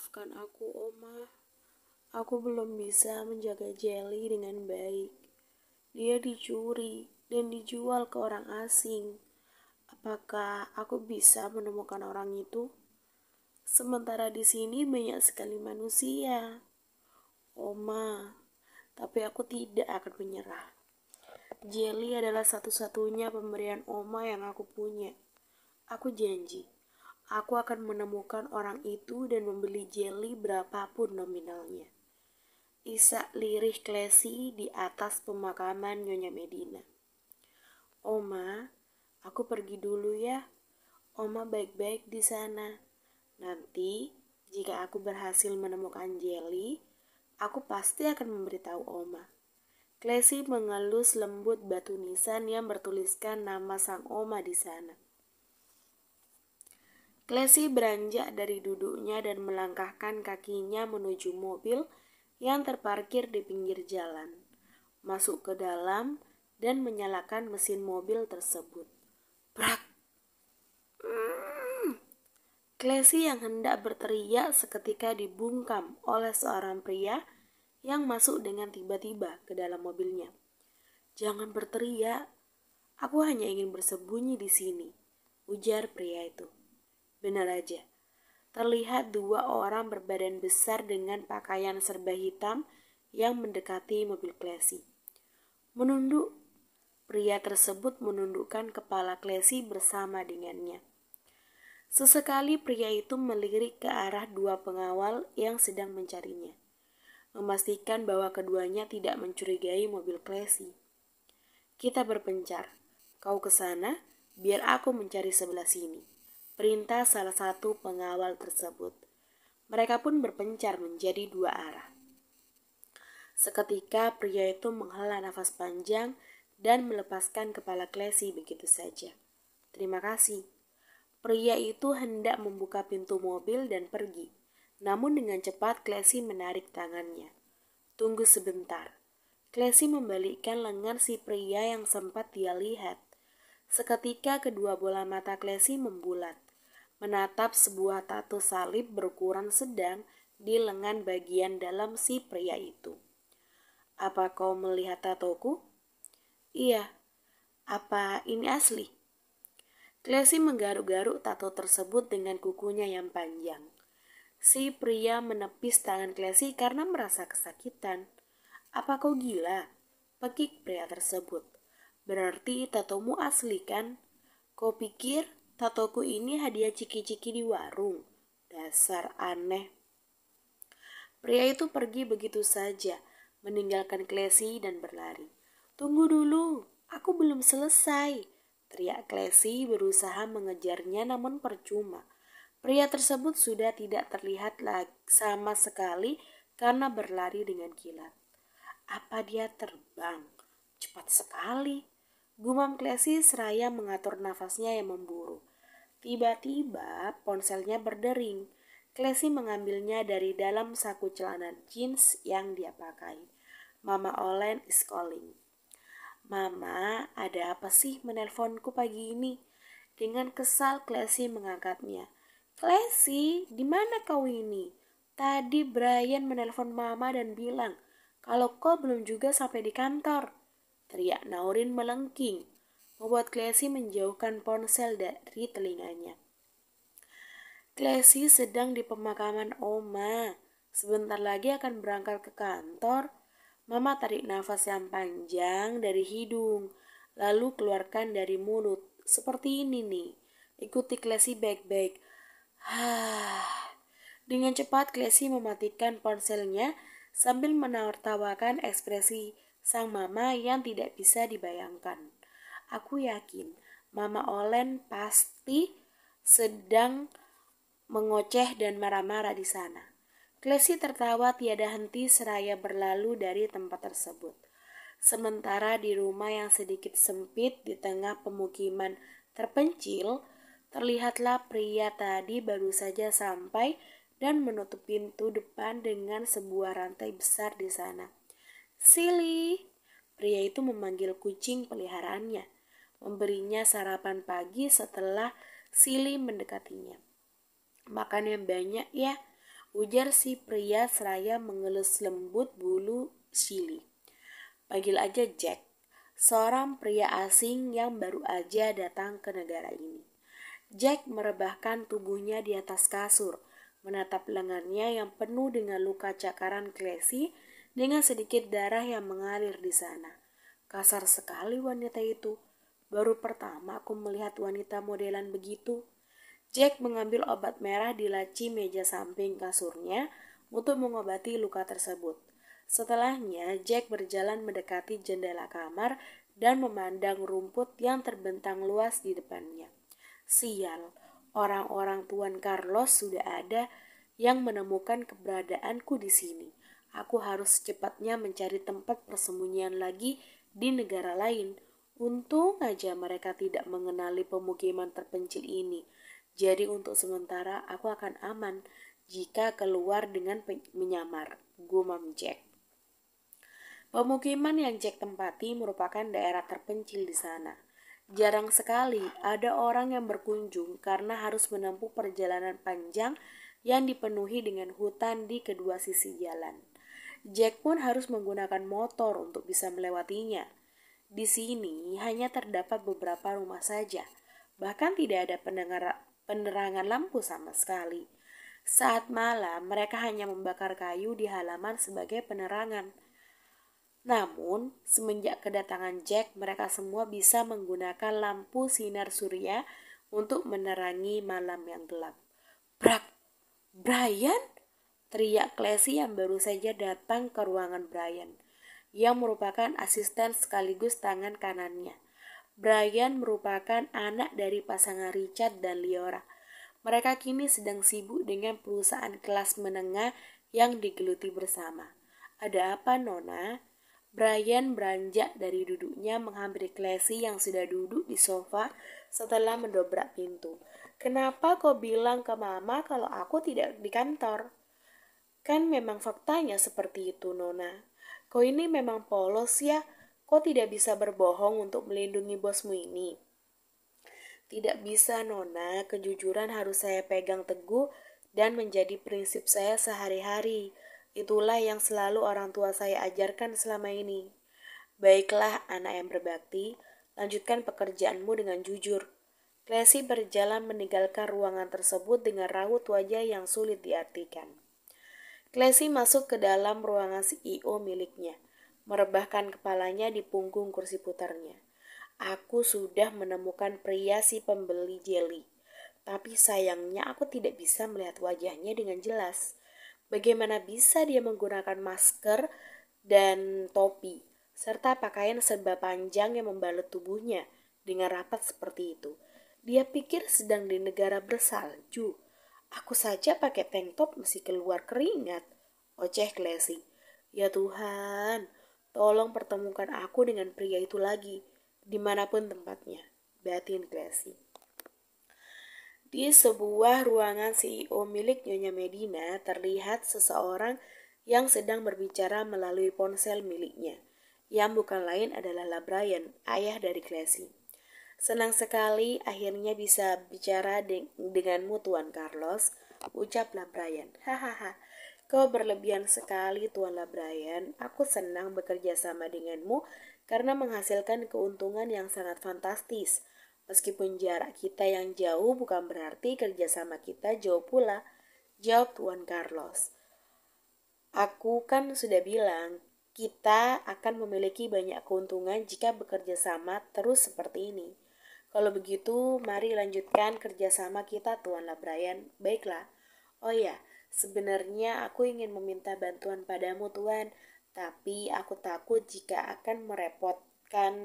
Maafkan aku, Oma. Aku belum bisa menjaga Jelly dengan baik. Dia dicuri dan dijual ke orang asing. Apakah aku bisa menemukan orang itu? Sementara di sini banyak sekali manusia. Oma, tapi aku tidak akan menyerah. Jelly adalah satu-satunya pemberian Oma yang aku punya. Aku janji, aku akan menemukan orang itu dan membeli Jelly berapapun nominalnya. Isak lirih Klesi di atas pemakaman Nyonya Medina. Oma, aku pergi dulu ya. Oma baik-baik di sana. Nanti, jika aku berhasil menemukan Jelly, aku pasti akan memberitahu Oma. Klesi mengelus lembut batu nisan yang bertuliskan nama sang Oma di sana. Klesi beranjak dari duduknya dan melangkahkan kakinya menuju mobil yang terparkir di pinggir jalan, masuk ke dalam dan menyalakan mesin mobil tersebut. Brak! Klesi yang hendak berteriak seketika dibungkam oleh seorang pria yang masuk dengan tiba-tiba ke dalam mobilnya. Jangan berteriak, aku hanya ingin bersembunyi di sini, ujar pria itu. Benar aja. Terlihat dua orang berbadan besar dengan pakaian serba hitam yang mendekati mobil Klesi. Menunduk, pria tersebut menundukkan kepala Klesi bersama dengannya. Sesekali pria itu melirik ke arah dua pengawal yang sedang mencarinya, memastikan bahwa keduanya tidak mencurigai mobil Klesi. Kita berpencar, kau ke sana, biar aku mencari sebelah sini, perintah salah satu pengawal tersebut. Mereka pun berpencar menjadi dua arah. Seketika pria itu menghela nafas panjang dan melepaskan kepala Klesi begitu saja. Terima kasih. Pria itu hendak membuka pintu mobil dan pergi. Namun dengan cepat Klesi menarik tangannya. Tunggu sebentar. Klesi membalikkan lengan si pria yang sempat dia lihat. Seketika kedua bola mata Klesi membulat, menatap sebuah tato salib berukuran sedang di lengan bagian dalam si pria itu. Apa kau melihat tatoku? Iya. Apa ini asli? Klesi menggaruk-garuk tato tersebut dengan kukunya yang panjang. Si pria menepis tangan Klesi karena merasa kesakitan. Apa kau gila? Pekik pria tersebut. Berarti tatomu asli kan? Kau pikir tatoku ini hadiah ciki-ciki di warung? Dasar aneh. Pria itu pergi begitu saja, meninggalkan Klesi dan berlari. Tunggu dulu, aku belum selesai, teriak Klesi berusaha mengejarnya namun percuma. Pria tersebut sudah tidak terlihat lagi sama sekali karena berlari dengan kilat. Apa dia terbang? Cepat sekali. Gumam Klesi seraya mengatur nafasnya yang memburu. Tiba-tiba ponselnya berdering. Klesi mengambilnya dari dalam saku celana jeans yang dia pakai. Mama Olen is calling. Mama, ada apa sih menelponku pagi ini? Dengan kesal Klesi mengangkatnya. Klesi, di mana kau ini? Tadi Brian menelpon Mama dan bilang kalau kau belum juga sampai di kantor. Teriak Naurin melengking, membuat Klesi menjauhkan ponsel dari telinganya. Klesi sedang di pemakaman Oma. Sebentar lagi akan berangkat ke kantor. Mama tarik nafas yang panjang dari hidung, lalu keluarkan dari mulut. Seperti ini nih. Ikuti Klesi baik-baik. Dengan cepat Klesi mematikan ponselnya sambil menertawakan ekspresi sang mama yang tidak bisa dibayangkan. Aku yakin Mama Olen pasti sedang mengoceh dan marah-marah di sana. Klesi tertawa tiada henti seraya berlalu dari tempat tersebut. Sementara di rumah yang sedikit sempit di tengah pemukiman terpencil, terlihatlah pria tadi baru saja sampai dan menutup pintu depan dengan sebuah rantai besar di sana. Silly, pria itu memanggil kucing peliharaannya, memberinya sarapan pagi setelah Silly mendekatinya. Makan yang banyak ya, ujar si pria seraya mengelus lembut bulu Chili. Panggil aja Jack, seorang pria asing yang baru aja datang ke negara ini. Jack merebahkan tubuhnya di atas kasur, menatap lengannya yang penuh dengan luka cakaran Classy dengan sedikit darah yang mengalir di sana. Kasar sekali wanita itu. Baru pertama aku melihat wanita modelan begitu. Jack mengambil obat merah di laci meja samping kasurnya untuk mengobati luka tersebut. Setelahnya, Jack berjalan mendekati jendela kamar dan memandang rumput yang terbentang luas di depannya. Sial, orang-orang Tuan Carlos sudah ada yang menemukan keberadaanku di sini. Aku harus secepatnya mencari tempat persembunyian lagi di negara lain. Untung aja mereka tidak mengenali pemukiman terpencil ini. Jadi untuk sementara aku akan aman jika keluar dengan menyamar, gumam Jack. Pemukiman yang Jack tempati merupakan daerah terpencil di sana. Jarang sekali ada orang yang berkunjung karena harus menempuh perjalanan panjang yang dipenuhi dengan hutan di kedua sisi jalan. Jack pun harus menggunakan motor untuk bisa melewatinya. Di sini hanya terdapat beberapa rumah saja, bahkan tidak ada penerangan lampu sama sekali. Saat malam, mereka hanya membakar kayu di halaman sebagai penerangan. Namun, semenjak kedatangan Jack, mereka semua bisa menggunakan lampu sinar surya untuk menerangi malam yang gelap. Brak! Brian? Teriak Classy yang baru saja datang ke ruangan Brian, yang merupakan asisten sekaligus tangan kanannya. Brian merupakan anak dari pasangan Richard dan Leora. Mereka kini sedang sibuk dengan perusahaan kelas menengah yang digeluti bersama. Ada apa, Nona? Brian beranjak dari duduknya menghampiri Classy yang sudah duduk di sofa setelah mendobrak pintu. Kenapa kau bilang ke mama kalau aku tidak di kantor? Kan memang faktanya seperti itu, Nona. Kau ini memang polos ya. Kau tidak bisa berbohong untuk melindungi bosmu ini. Tidak bisa, Nona. Kejujuran harus saya pegang teguh dan menjadi prinsip saya sehari-hari. Itulah yang selalu orang tua saya ajarkan selama ini. Baiklah, anak yang berbakti, lanjutkan pekerjaanmu dengan jujur. Classy berjalan meninggalkan ruangan tersebut dengan raut wajah yang sulit diartikan. Classy masuk ke dalam ruangan CEO miliknya, merebahkan kepalanya di punggung kursi putarnya. Aku sudah menemukan pria si pembeli jeli, tapi sayangnya aku tidak bisa melihat wajahnya dengan jelas. Bagaimana bisa dia menggunakan masker dan topi, serta pakaian serba panjang yang membalut tubuhnya dengan rapat seperti itu? Dia pikir sedang di negara bersalju. Aku saja pakai tank top mesti keluar keringat. Oceh Classy. Ya Tuhan, tolong pertemukan aku dengan pria itu lagi, dimanapun tempatnya. Batin Classy. Di sebuah ruangan CEO milik Nyonya Medina, terlihat seseorang yang sedang berbicara melalui ponsel miliknya, yang bukan lain adalah Brian, ayah dari Classy. Senang sekali akhirnya bisa bicara denganmu, Tuan Carlos, ucaplah Brian. Hahaha, kau berlebihan sekali, Tuan Brian. Aku senang bekerja sama denganmu karena menghasilkan keuntungan yang sangat fantastis. Meskipun jarak kita yang jauh bukan berarti kerjasama kita jauh pula, jawab Tuan Carlos. Aku kan sudah bilang, kita akan memiliki banyak keuntungan jika bekerja sama terus seperti ini. Kalau begitu, mari lanjutkan kerjasama kita, Tuan Brian. Baiklah. Oh ya, sebenarnya aku ingin meminta bantuan padamu, Tuan. Tapi aku takut jika akan merepotkan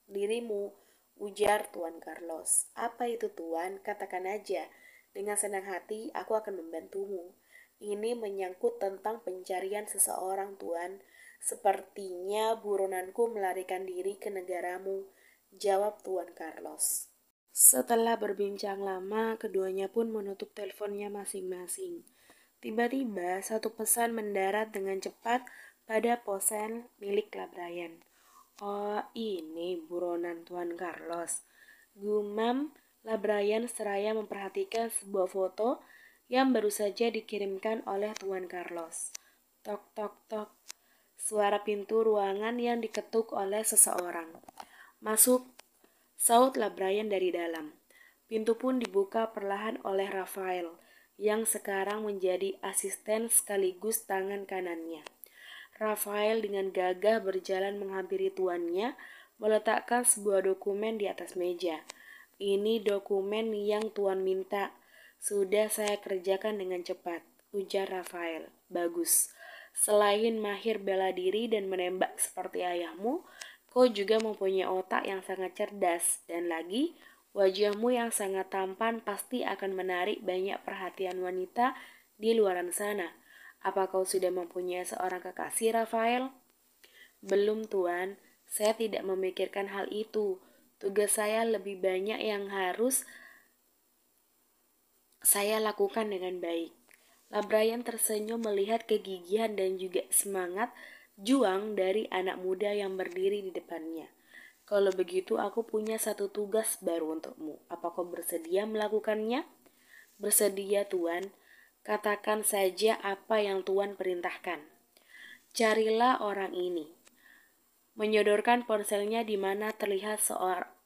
dirimu, ujar Tuan Carlos. Apa itu, Tuan? Katakan aja. Dengan senang hati, aku akan membantumu. Ini menyangkut tentang pencarian seseorang, Tuan. Sepertinya buronanku melarikan diri ke negaramu, jawab Tuan Carlos. Setelah berbincang lama, keduanya pun menutup teleponnya masing-masing. Tiba-tiba, satu pesan mendarat dengan cepat pada ponsel milik Brian. Oh, ini buronan Tuan Carlos, gumam Brian seraya memperhatikan sebuah foto yang baru saja dikirimkan oleh Tuan Carlos. Tok tok tok. Suara pintu ruangan yang diketuk oleh seseorang. Masuk, sautlah Brian dari dalam. Pintu pun dibuka perlahan oleh Rafael, yang sekarang menjadi asisten sekaligus tangan kanannya. Rafael dengan gagah berjalan menghampiri tuannya, meletakkan sebuah dokumen di atas meja. Ini dokumen yang tuan minta. Sudah saya kerjakan dengan cepat, ujar Rafael. Bagus. Selain mahir bela diri dan menembak seperti ayahmu, kau juga mempunyai otak yang sangat cerdas. Dan lagi, wajahmu yang sangat tampan pasti akan menarik banyak perhatian wanita di luaran sana. Apa kau sudah mempunyai seorang kekasih, Rafael? Belum, Tuan. Saya tidak memikirkan hal itu. Tugas saya lebih banyak yang harus saya lakukan dengan baik. Brian tersenyum melihat kegigihan dan juga semangat juang dari anak muda yang berdiri di depannya. Kalau begitu aku punya satu tugas baru untukmu. Apa kau bersedia melakukannya? Bersedia, Tuan. Katakan saja apa yang Tuan perintahkan. Carilah orang ini. Menyodorkan ponselnya di mana terlihat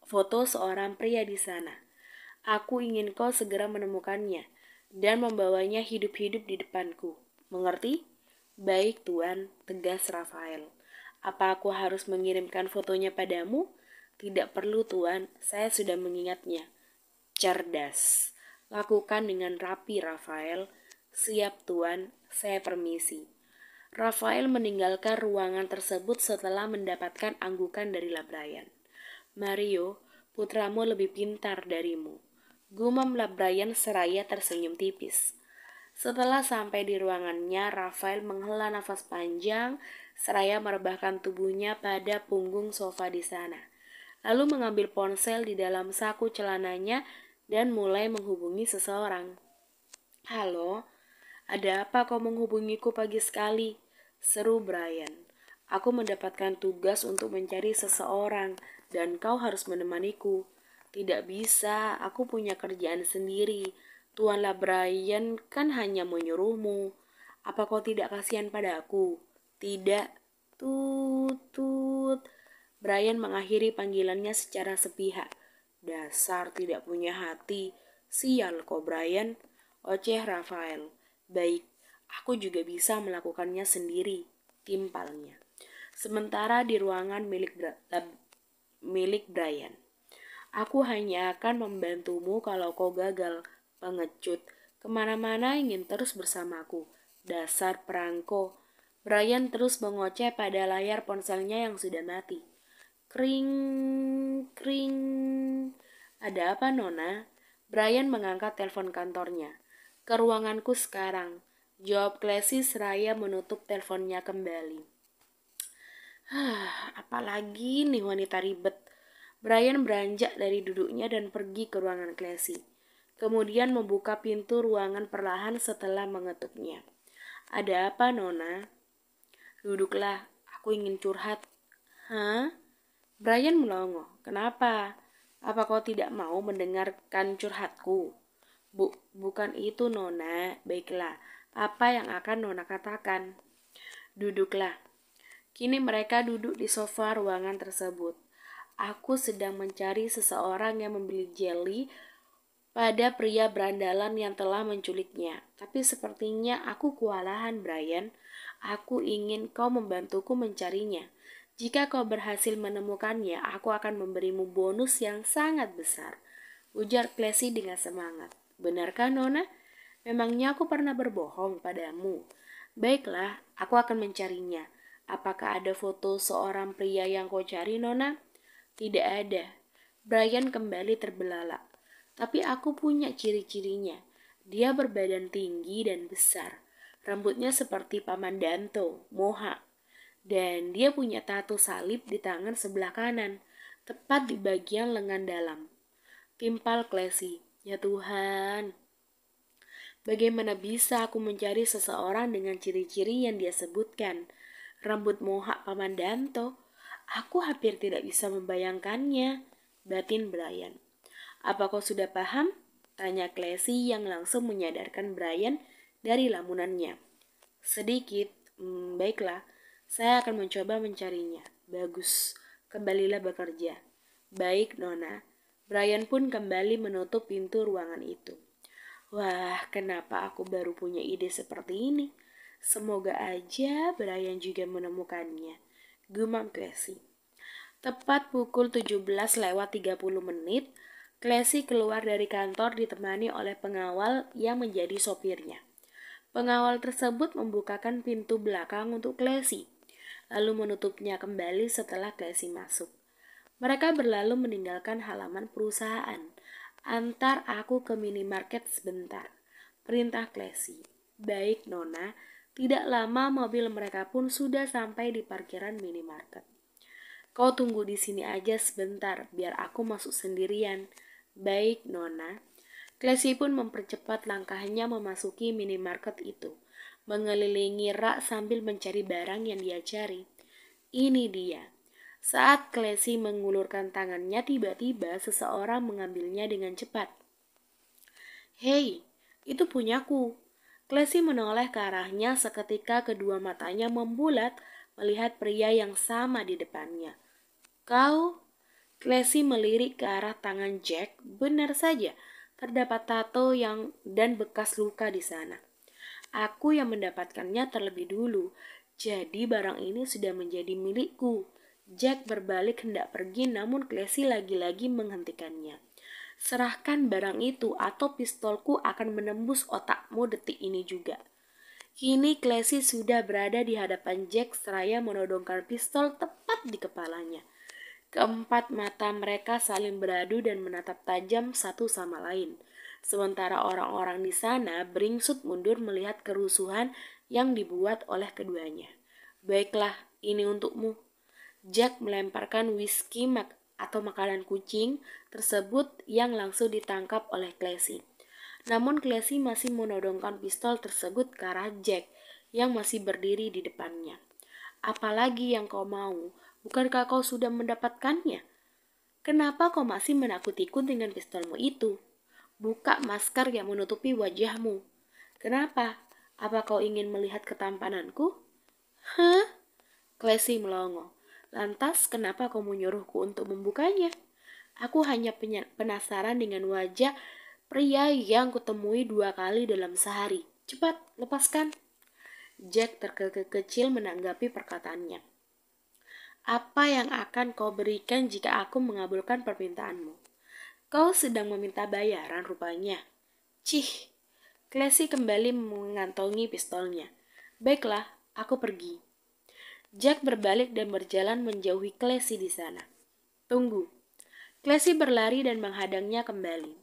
foto seorang pria di sana. Aku ingin kau segera menemukannya dan membawanya hidup-hidup di depanku. Mengerti? Baik, Tuan, tegas Rafael. Apa aku harus mengirimkan fotonya padamu? Tidak perlu, Tuan. Saya sudah mengingatnya. Cerdas. Lakukan dengan rapi, Rafael. Siap, Tuan. Saya permisi. Rafael meninggalkan ruangan tersebut setelah mendapatkan anggukan dari Brian. Mario, putramu lebih pintar darimu. Gumam Brian seraya tersenyum tipis. Setelah sampai di ruangannya, Rafael menghela nafas panjang seraya merebahkan tubuhnya pada punggung sofa di sana. Lalu mengambil ponsel di dalam saku celananya dan mulai menghubungi seseorang. Halo, ada apa kau menghubungiku pagi sekali? Seru Brian. Aku mendapatkan tugas untuk mencari seseorang dan kau harus menemaniku. Tidak bisa, aku punya kerjaan sendiri. Tuan Brian kan hanya menyuruhmu. Apa kau tidak kasihan padaku? Tidak. Tut, tut. Brian mengakhiri panggilannya secara sepihak. Dasar tidak punya hati. Sial kau Brian. Oceh Rafael. Baik, aku juga bisa melakukannya sendiri. Timpalnya. Sementara di ruangan milik Brian. Aku hanya akan membantumu kalau kau gagal. Pengecut. Kemana-mana ingin terus bersamaku. Dasar perangko. Brian terus mengoceh pada layar ponselnya yang sudah mati. Kring, kring. Ada apa, Nona? Brian mengangkat telepon kantornya. Ke ruanganku sekarang. Jawab Classy seraya menutup teleponnya kembali. Apalagi nih wanita ribet. Brian beranjak dari duduknya dan pergi ke ruangan Classy. Kemudian membuka pintu ruangan perlahan setelah mengetuknya. Ada apa, Nona? Duduklah, aku ingin curhat. Hah? Brian melongo. Kenapa? Apa kau tidak mau mendengarkan curhatku? Bukan itu, Nona. Baiklah, apa yang akan Nona katakan? Duduklah. Kini mereka duduk di sofa ruangan tersebut. Aku sedang mencari seseorang yang membeli jelly pada pria berandalan yang telah menculiknya. Tapi sepertinya aku kewalahan, Brian. Aku ingin kau membantuku mencarinya. Jika kau berhasil menemukannya, aku akan memberimu bonus yang sangat besar. Ujar Classy dengan semangat. Benarkah, Nona? Memangnya aku pernah berbohong padamu? Baiklah, aku akan mencarinya. Apakah ada foto seorang pria yang kau cari, Nona? Tidak ada. Brian kembali terbelalak. Tapi aku punya ciri-cirinya. Dia berbadan tinggi dan besar. Rambutnya seperti Paman Danto, Moha. Dan dia punya tato salib di tangan sebelah kanan, tepat di bagian lengan dalam. Timpal Classy. Ya Tuhan. Bagaimana bisa aku mencari seseorang dengan ciri-ciri yang dia sebutkan? Rambut mohak Paman Danto. Aku hampir tidak bisa membayangkannya. Batin Brian. Apa kau sudah paham? Tanya Classy yang langsung menyadarkan Brian dari lamunannya. Sedikit, baiklah, saya akan mencoba mencarinya. Bagus, kembalilah bekerja. Baik, Nona. Brian pun kembali menutup pintu ruangan itu. Wah, kenapa aku baru punya ide seperti ini? Semoga aja Brian juga menemukannya. Gumam Classy. Tepat pukul 17:30, Classy keluar dari kantor ditemani oleh pengawal yang menjadi sopirnya. Pengawal tersebut membukakan pintu belakang untuk Classy, lalu menutupnya kembali setelah Classy masuk. Mereka berlalu meninggalkan halaman perusahaan. Antar aku ke minimarket sebentar, perintah Classy. Baik, Nona. Tidak lama mobil mereka pun sudah sampai di parkiran minimarket. Kau tunggu di sini aja sebentar, biar aku masuk sendirian. Baik, Nona. Classy pun mempercepat langkahnya memasuki minimarket itu, mengelilingi rak sambil mencari barang yang dia cari. Ini dia. Saat Classy mengulurkan tangannya, tiba-tiba seseorang mengambilnya dengan cepat. Hei, itu punyaku. Classy menoleh ke arahnya seketika kedua matanya membulat melihat pria yang sama di depannya. Kau? Classy melirik ke arah tangan Jack. Benar saja, terdapat tato dan bekas luka di sana. Aku yang mendapatkannya terlebih dulu, jadi barang ini sudah menjadi milikku. Jack berbalik hendak pergi, namun Classy lagi-lagi menghentikannya. Serahkan barang itu atau pistolku akan menembus otakmu detik ini juga. Kini Classy sudah berada di hadapan Jack seraya menodongkan pistol tepat di kepalanya. Keempat mata mereka saling beradu dan menatap tajam satu sama lain. Sementara orang-orang di sana beringsut mundur melihat kerusuhan yang dibuat oleh keduanya. Baiklah, ini untukmu. Jack melemparkan whisky atau makanan kucing tersebut yang langsung ditangkap oleh Classy. Namun Classy masih menodongkan pistol tersebut ke arah Jack yang masih berdiri di depannya. Apalagi yang kau mau? Bukankah kau sudah mendapatkannya? Kenapa kau masih menakutiku dengan pistolmu itu? Buka masker yang menutupi wajahmu. Kenapa? Apa kau ingin melihat ketampananku? Hah? Classy melongo. Lantas kenapa kau menyuruhku untuk membukanya? Aku hanya penasaran dengan wajah pria yang kutemui 2 kali dalam sehari. Cepat, lepaskan. Jack terkekeh-kecil menanggapi perkataannya. Apa yang akan kau berikan jika aku mengabulkan permintaanmu? Kau sedang meminta bayaran rupanya. Cih, Classy kembali mengantongi pistolnya. Baiklah, aku pergi. Jack berbalik dan berjalan menjauhi Classy di sana. Tunggu. Classy berlari dan menghadangnya kembali.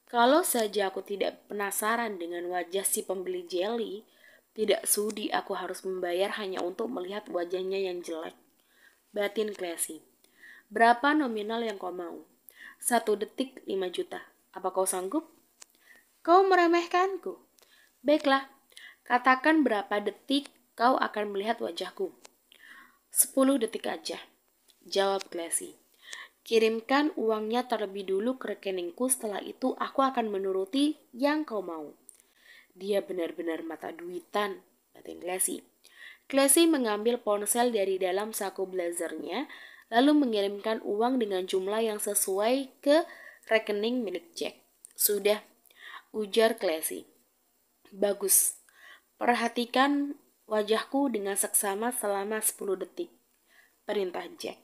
Kalau saja aku tidak penasaran dengan wajah si pembeli jelly, tidak sudi aku harus membayar hanya untuk melihat wajahnya yang jelek. Batin Classy. Berapa nominal yang kau mau? 1 detik 5 juta. Apa kau sanggup? Kau meremehkanku. Baiklah, katakan berapa detik kau akan melihat wajahku. 10 detik aja, jawab Classy. Kirimkan uangnya terlebih dulu ke rekeningku, setelah itu aku akan menuruti yang kau mau. Dia benar-benar mata duitan, batin Classy. Classy mengambil ponsel dari dalam saku blazernya, lalu mengirimkan uang dengan jumlah yang sesuai ke rekening milik Jack. Sudah, ujar Classy. Bagus, perhatikan wajahku dengan seksama selama 10 detik, perintah Jack.